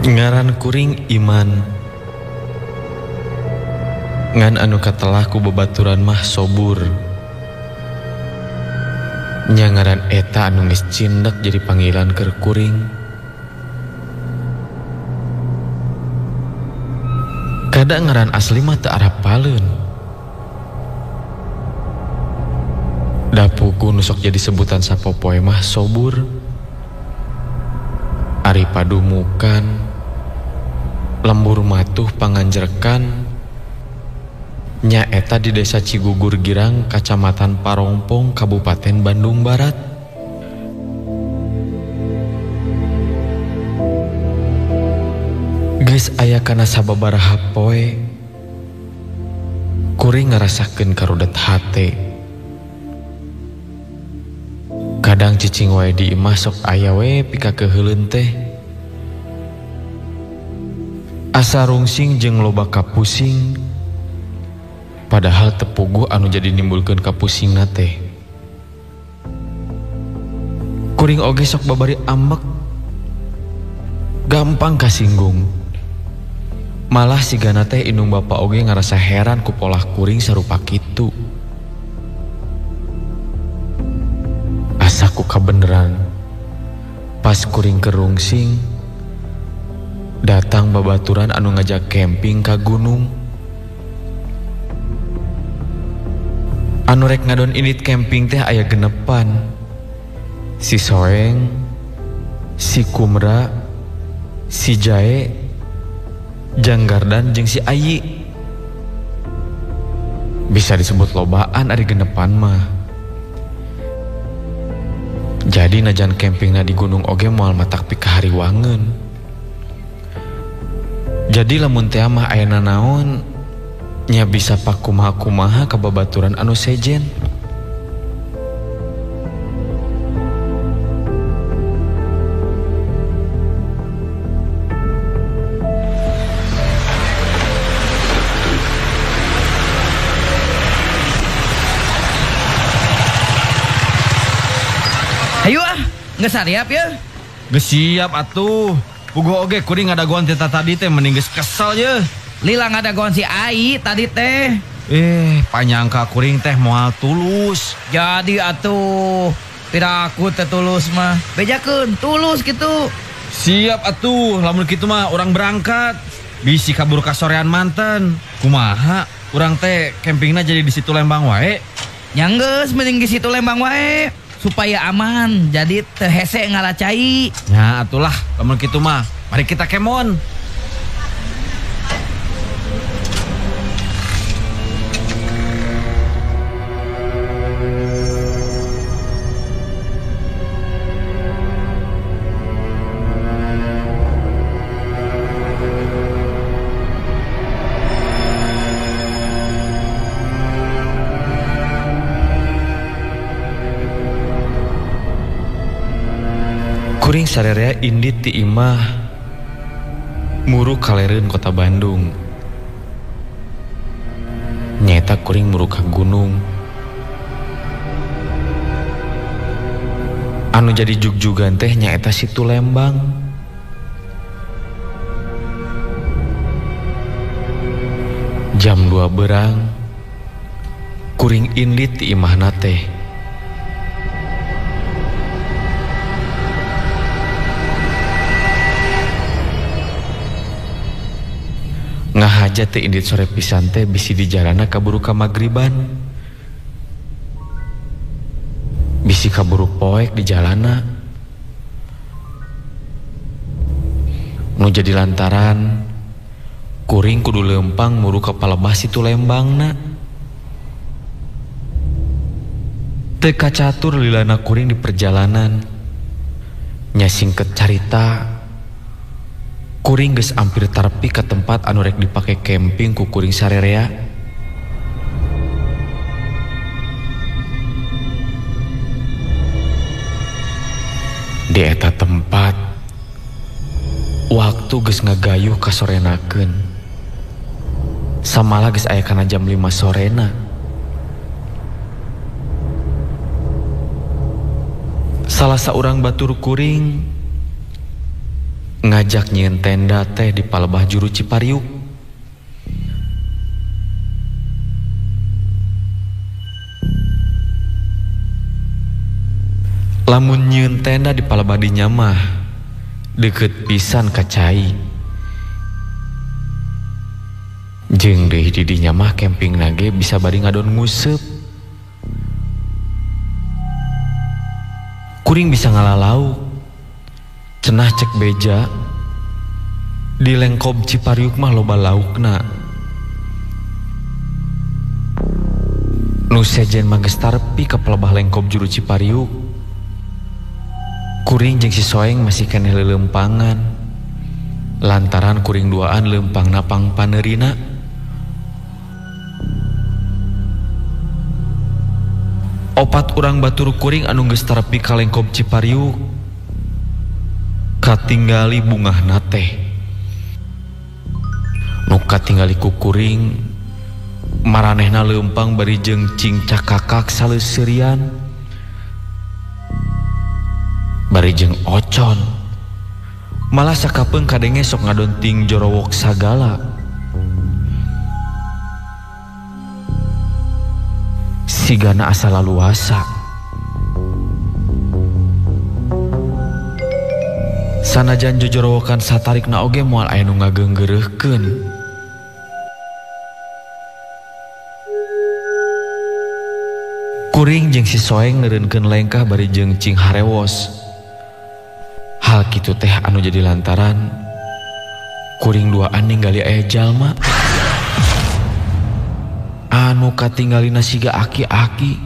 Ngaran kuring Iman. Ngan anu katelah ku babaturan mah Sobur. Nya ngaran eta anu geus cindak jadi panggilan keur kuring. Kada ngaran asli mah teu arapaleun. Dapuku nusok jadi sebutan sapopoe mah Sobur. Ari padumukan, lembur matuh panganjerkan. Nya eta di desa Cigugur Girang, Kacamatan Parongpong, Kabupaten Bandung Barat. Geus aya kana sababaraha poe kuring ngarasakeun karudet hate. Kadang cicing wae di imah sok aya we pikakeheuleun teh. Asa rungsing jeung loba kapusing, padahal tepuguh anu jadi nimbulkeun kapusingna teh. Kuring oge sok babari ambek, gampang kasinggung. Malah sigana teh indung bapa oge ngarasa heran ku polah kuring sarupa kitu. Asaku kabeneran pas kuring kerungsing datang babaturan anu ngajak camping ka gunung. Anu rek ngadon init camping teh aya genepan. Si Soeng, si Kumra, si Jae, Janggardan jeung si Ayi. Bisa disebut lobaan ari genepan mah. Jadi najan campingna di gunung oge moal matak pikahariwangeun. Jadi lamun teh mah aya naon nya bisa pakumaha-kumaha ka babaturan anu sejen. Ayo nggak sariap ya? Geus siap atuh. Puguh oge kuring ngadagoan teh tadi teh mending geus kesel ye. Lila ngadagoan si Ai tadi teh. Panyangka kuring teh moal tulus. Jadi atuh tidak aku teh tulus mah. Bejakeun tulus gitu. Siap atuh, lamun kitu mah orang berangkat. Bisi kabur ka sorean manten. Kumaha? Urang teh campingna jadi di situ Lembang wae. Nya geus mending di situ Lembang wae. Supaya aman, jadi teu hese ngalacai. Ya atulah, lamun kitu mah mari kita kemon. Kuring sarerea indit ti imah muru kalereun kota Bandung. Nyata kuring muru ka gunung. Anu jadi jugjugan teh nyaeta situ Lembang. Jam 2 berang kuring indit ti imahna teh. Ngahaja teh indit sore pisan teh bisi di jalana kaburu ka magriban. Bisi kaburu poek di jalana. Nu jadi lantaran kuring kudu lempang muru ka palebah situ Lembangna. Teu kacatur lilana kuring di perjalanan. Nya singket carita kuring geus ampir tarpi ke tempat anu rek dipake camping ku kuring sarerea. Di eta tempat waktu geus ngagayuh kasorenakeun. Samala geus aya kana jam 5 sorena. Salah saurang batur kuring ngajak nyieun tenda teh di palebah Juru Cipariuk. Lamun nyieun tenda di palebah dinya mah deket pisan ka cai. Jeung deui di dinya mah camping nage bisa bari ngadon nguseup. Kuring bisa ngalalau. Cenah cek beja di lengkob Cipariuk mah loba laukna. Nu sejen mah geus tarpi ka palebah lengkob Juru Cipariuk. Kuring jeung si Soeng masih keneh leuleumpangan lantaran kuring duaan leumpang napang paneurina. Opat urang batur kuring anu geus tarpi ka lengkob Cipariuk katinggali bungahna teh. Nu katinggali ku kuring maranehna leumpang bari jeung cingcak kakak saleuseurian, bari jeung ocon. Malah sakapeung kadenge sok ngadonting jorowok sagala. Sigana asa laluasa. Sanajan jojorowokan satarikna oge moal aya nu ngageunggeureukkeun. Kuring jeung si Soeng ngeureunkeun lengkah bari jeung cing harewos. Hal kitu teh anu jadi lantaran kuring duaan ninggali aya jalma anu katinggalina siga aki-aki.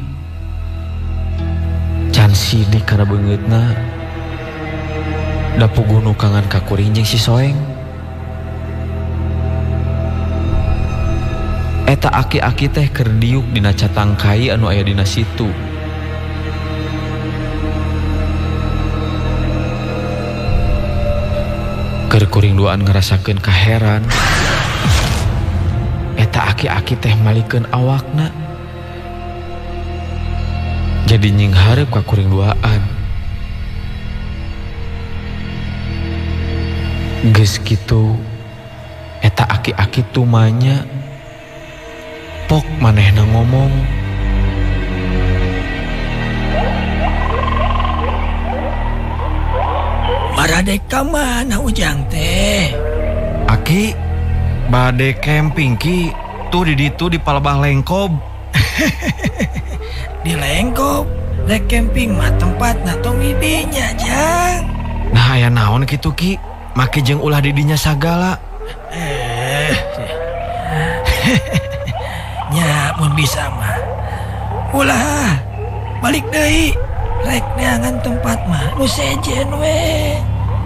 Can sidik kana beungeutna da puguh nu kangen ka kuring jeung si Soeng. Eta aki-aki teh keur diuk dina catang kai anu aya dina situ. Keur kuring duaan ngarasakeun kaheran, eta aki-aki teh malikeun awakna. Jadi nying hareup ka kuring duaan. Geus kitu eta aki-aki tumanya pok manehna ngomong. Barade ka mana Ujang teh? Aki bade camping ki, tuh di ditu di palebah lengkob. Di lengkob, rek camping mah tempatna tong idinya Jang. Nah aya naon kitu ki, make jeung ulah di dinya sagala. Nya mun bisa mah ulah balik deui, rek neangan tempat mah nu sejen we.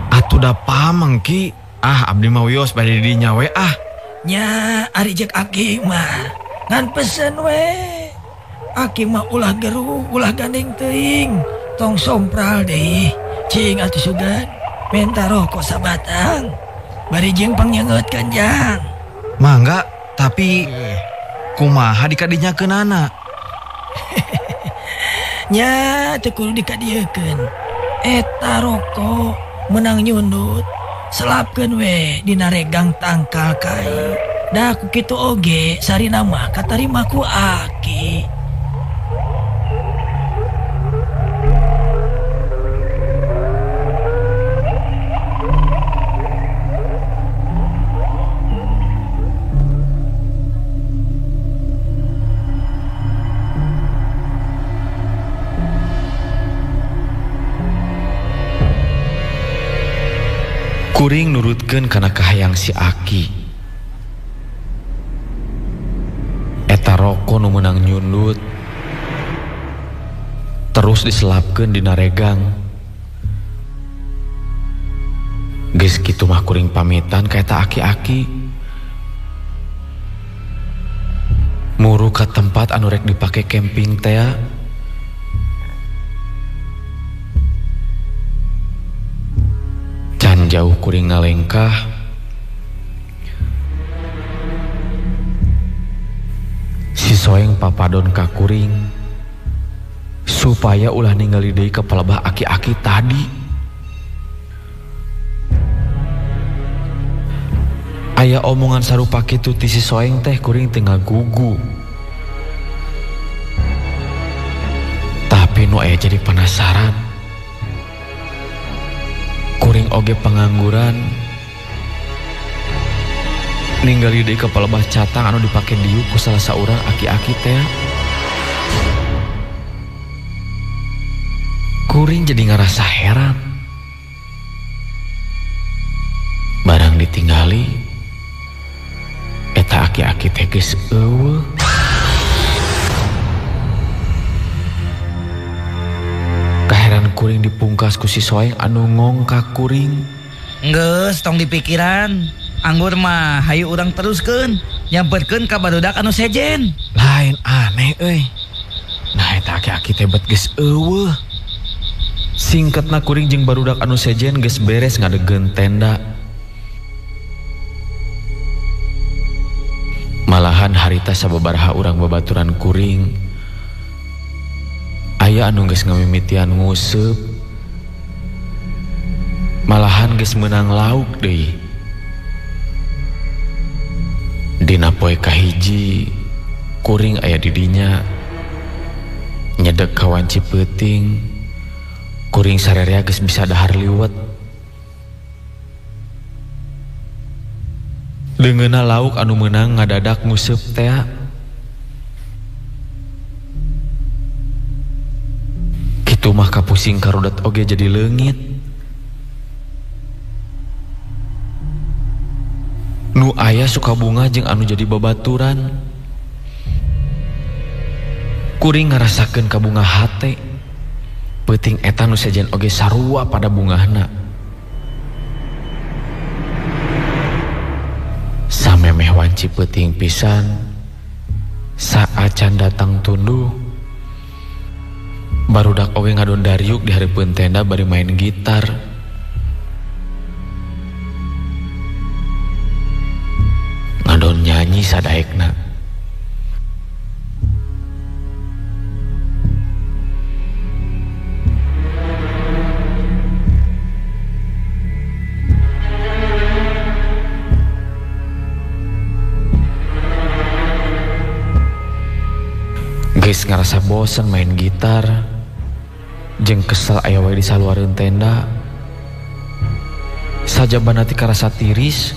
Atuh da pameng ki, abdi mah wios bade di dinya we ah. Nya ari jek Aki mah ngan pesen we. Aki mah ulah geru, ulah gandeng teuing, tong sompral deui. Cing atuh sugan minta rokok sabatang bari jeung pangnyeungeutkeun Jang. Mangga, tapi kumaha dikadinyakeunana? Nya teu kudu dikadiekeun. Eta rokok menang nyundut selapkeun we dina regang tangkal kai. Da ku kitu oge sarina mah katarima ku Aki. Kuring nurutkeun kana kahayang si Aki. Eta roko nu meunang nyundut terus diselapkeun dina regang. Geus kitu mah kuring pamitan ka eta aki-aki. Muru ka tempat anu rek dipake camping teh. Can jauh kuring ngalengkah, si Soeng papadon ka kuring supaya ulah ningali deui ka palebah aki-aki tadi. Aya omongan sarupa kitu ti si Soeng teh kuring tengah gugu. Tapi nu aya jadi penasaran. Kuring oge pengangguran. Ninggali deui kepala bah catang anu dipake diuk ku salah saurang aki-aki teh. Kuring jadi ngerasa heran. Barang ditinggali, eta aki-aki teh geus eueuh. Kaheran kuring dipungkas ku si Soeng anu ngongkak kuring. Geus tong dipikiran. Anggur mah hayu urang teruskeun, nyamperkeun ka barudak anu sejen. Lain aneh euy. Nah eta aki-aki teh bet geus eueuh. Singkatna kuring jeung barudak anu sejen geus beres ngadegeun tenda. Malahan harita sababaraha urang babaturan kuring. Aya anu geus ngamimitian nguseup. Malahan geus meunang lauk deui. Dina poe kahiji kuring aya di dinya nyedek ka wanci peuting. Kuring sarerea geus bisa dahar liwet. Leungeunna lauk anu meunang ngadadak nguseup teh. Kitu mah kapusing karudat oge jadi leungit. Nu aya suka bunga jeung anu jadi babaturan. Kuring ngarasakeun ka bunga hate. Peuting eta nu sejen oge sarua pada bungahna. Samemeh wanci peuting pisan. Saacan datang tunduh. Barudak oge ngadon dariuk di hareupeun tenda bari main gitar. Ngadon nyanyi sadaekna. Geus ngarasa bosen main gitar jeung kesel aya wae di saluareun tenda. Sajabana ti karasa tiris.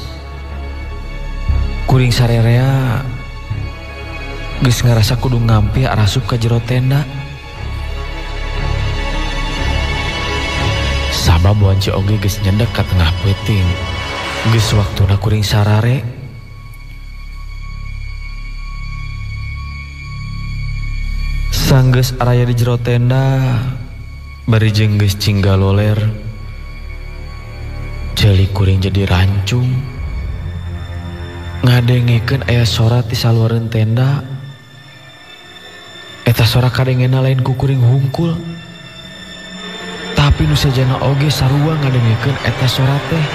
Kuring sarerea geus ngarasa kudu ngampi arasup ka jero tenda. Sabab wanci oge geus nyedek ka tengah peuting. Geus waktuna kuring sarare. Sanggeus araya di jero tenda, bari jeung geus cinggaloler. Ceuli kuring jadi rancung. Ngadengekeun aya sora ti saluareun tenda. Eta sora kadengena lain ku kuring hungkul. Tapi nu sajana oge sarua ngadengekeun eta sora teh.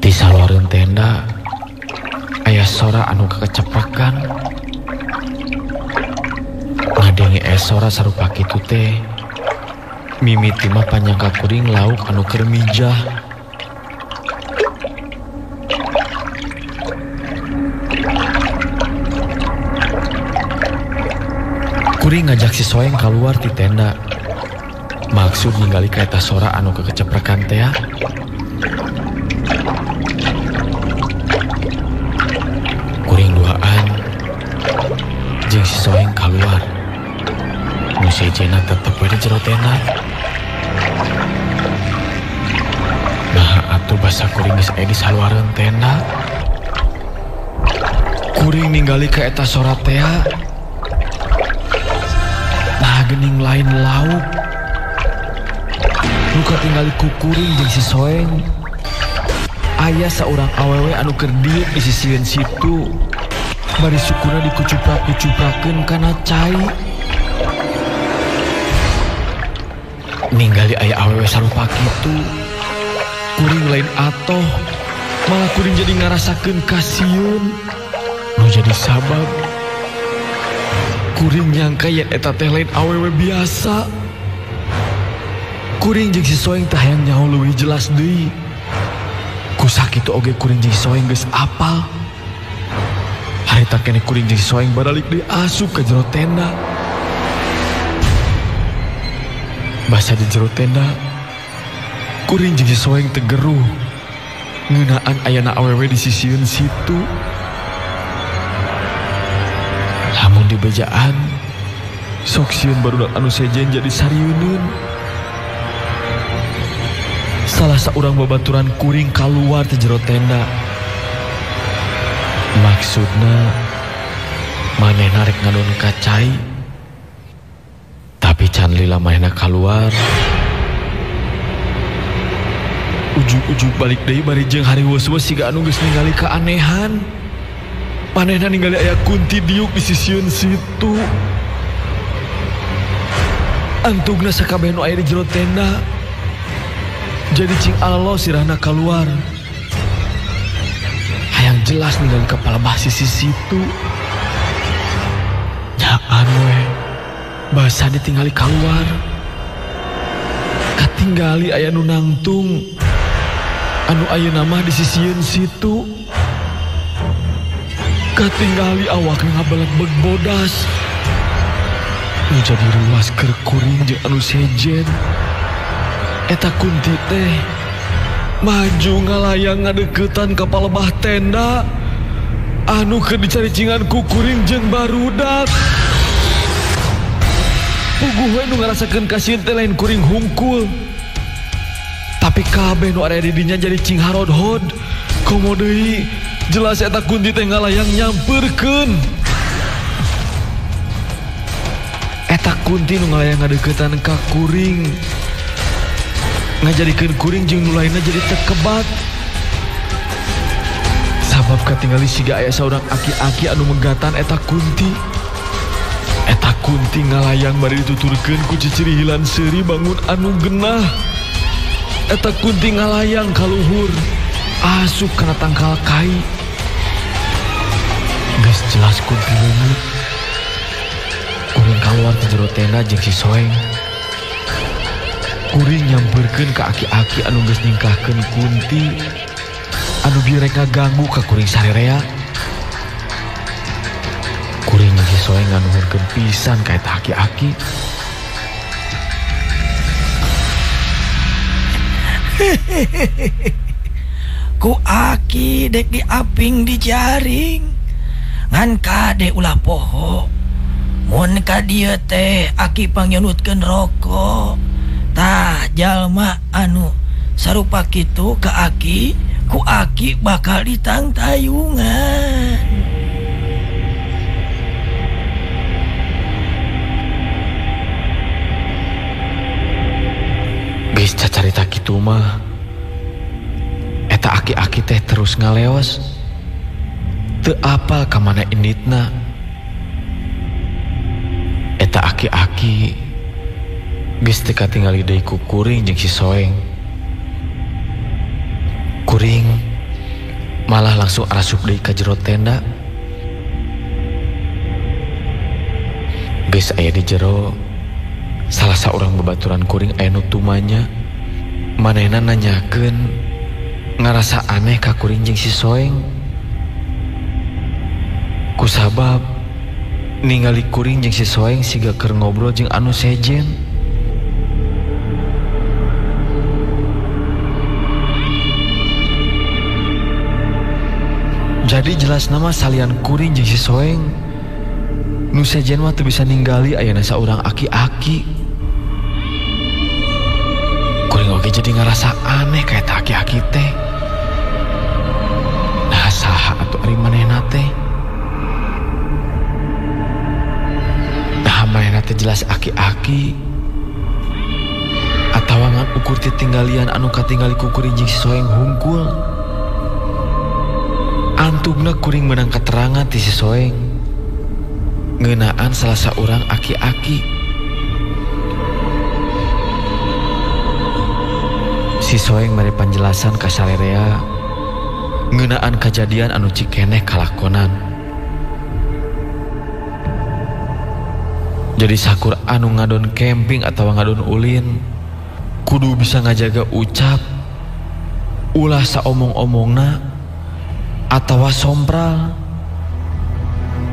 Di saluareun tenda aya sora anu kakeceprekan. Ngadenge sora sarupa kitu teh. Mimiti mah panyangka kuring lauk anu keur mijah. Kuring ngajak si Soeng keluar ti tenda. Maksud ningali ka eta sora anu kakeceprekan teh. Kuring duaan jeung si Soeng keluar. Nu sejena tetep we di jero tenda. Nah atuh basa kuring geus aya di saluareun tenda. Kuring ningali ka eta sora teh. Nah geuning lain lauk. Nu katingali ku kuring jeung si Soeng. Aya saurang awewe anu keur diuk di sisieun situ. Bari sukuna dikucuprak-kucuprakeun kana cai. Ningali aya awewe sarupa kitu. Kuring lain atoh. Malah kuring jadi ngarasakeun kasieun. Nu jadi sabab kuring nyangka yen eta teh lain awewe biasa. Kuring jeung si Soeng teh hayang nyaho leuwih jelas deui. Ku sakitu oge kuring jeung si Soeng geus apal. Harita keneh kuring jeung si Soeng baralik deui asup ka jero tenda. Basa di jero tenda, kuring jeung si Soeng teu geruh ngeunaan ayana awewe di sisieun situ. Lamun di bejaan, sok sieun barudak anu sejen jadi sarieuneun. Salah saurang babaturan kuring kaluar ti jero tenda. Maksudna manehna rek ngadon ka cai. Tapi can lila manehna kaluar. Ujug-ujug balik deui bari jeung hariweuh-weuh siga anu geus ningali keanehan. Manehna ningali aya Kunti diuk di sisieun situ. Antugna sakabeh nu aya di jero tenda jadi cing alalo sirahna keluar. Hayang jelas ningali kepala bah sisi situ. Nyaan we basa ditinggali keluar. Katinggali aya nu nangtung anu ayeuna mah di sisieun situ. Katinggali awakna ngabalak bodas. Nu jadi ruas keur kuring jeung anu sejen. Eta Kunti teh maju ngalayang ngadeuketan ka palebah tenda anu keur dicaricingan ku kuring jeung barudak. Puguh we nu ngarasakeun kasieun teh lain kuring hungkul. Tapi kabeh nu aya di dinya jadi cing harodhod. Komo deui jelas eta Kunti teh ngalayang nyampeurkeun. Eta Kunti nu ngalayang ngadeuketan ka kuring ngajadikeun kuring jeung nu lainna jadi terkebat. Sabab katingali siga aya saurang aki-aki anu menggatan eta Kunti. Eta Kunti ngalayang bari dituturkeun ku cicirihilan seuri bangun anu genah. Eta Kunti ngalayang ka luhur asup kana tangkal kai. Geus jelas Kunti leungit. Kuring kaluar ti jero tenda jeung si Soeng. Kuring nyampeurkeun ka aki-aki anu geus ningkahkeun Kunti anu bieu rek ngaganggu ka kuring sarerea. Kuring jeung si Soeng nganuhurkeun pisan ka eta aki-aki. Ku aki dek diaping di jaring ngan kade ulah poho. Mun ka dieu teh aki pangyunutkeun rokok. Tah jalma anu sarupa kitu ka aki, ku aki bakal ditangtayungan. Geus cacarita kitu mah eta aki-aki teh terus ngaleos. Teu apal ka mana inditna. Eta aki-aki geus teu katingali deui ku kuring jeung si Soeng. Kuring malah langsung arasup deui ka jero tenda. Geus aya di jero, salah saurang babaturan kuring aya nu tumanya. Manehna nanyakeun ngarasa aneh ka kuring jeung si Soeng. Kusabab ningali kuring jeung si Soeng siga keur ngobrol jeung anu sejen. Jadi jelas nama salian kuring jeung si Soeng nu sejen mah teu bisa ninggali ayana saurang aki-aki. Kuring oge jadi ngarasa aneh ka eta aki-aki teh. Nah saha atuh ari manehna teh? Nah manehna teh jelas aki-aki atawa ngan ukur ti tinggalian anu katinggali ku kuring jeung si Soeng hungkul. Antugna kuring menang keterangan ti si Soeng ngeunaan salah saurang aki-aki. Si Soeng mere panjelasan ka sarerea ngeunaan kejadian anu cikeneh kalakonan. Jadi sakur anu ngadon camping atawa ngadon ulin kudu bisa ngajaga ucap, ulah saomong-omongna atawa sompral.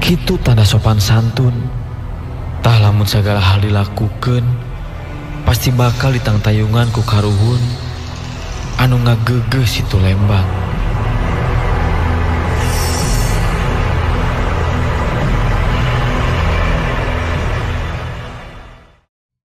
Kitu tanda sopan santun. Tah lamun segala hal dilakukeun, pasti bakal ditangtayungan ku karuhun anu ngageugeus situ Lembang.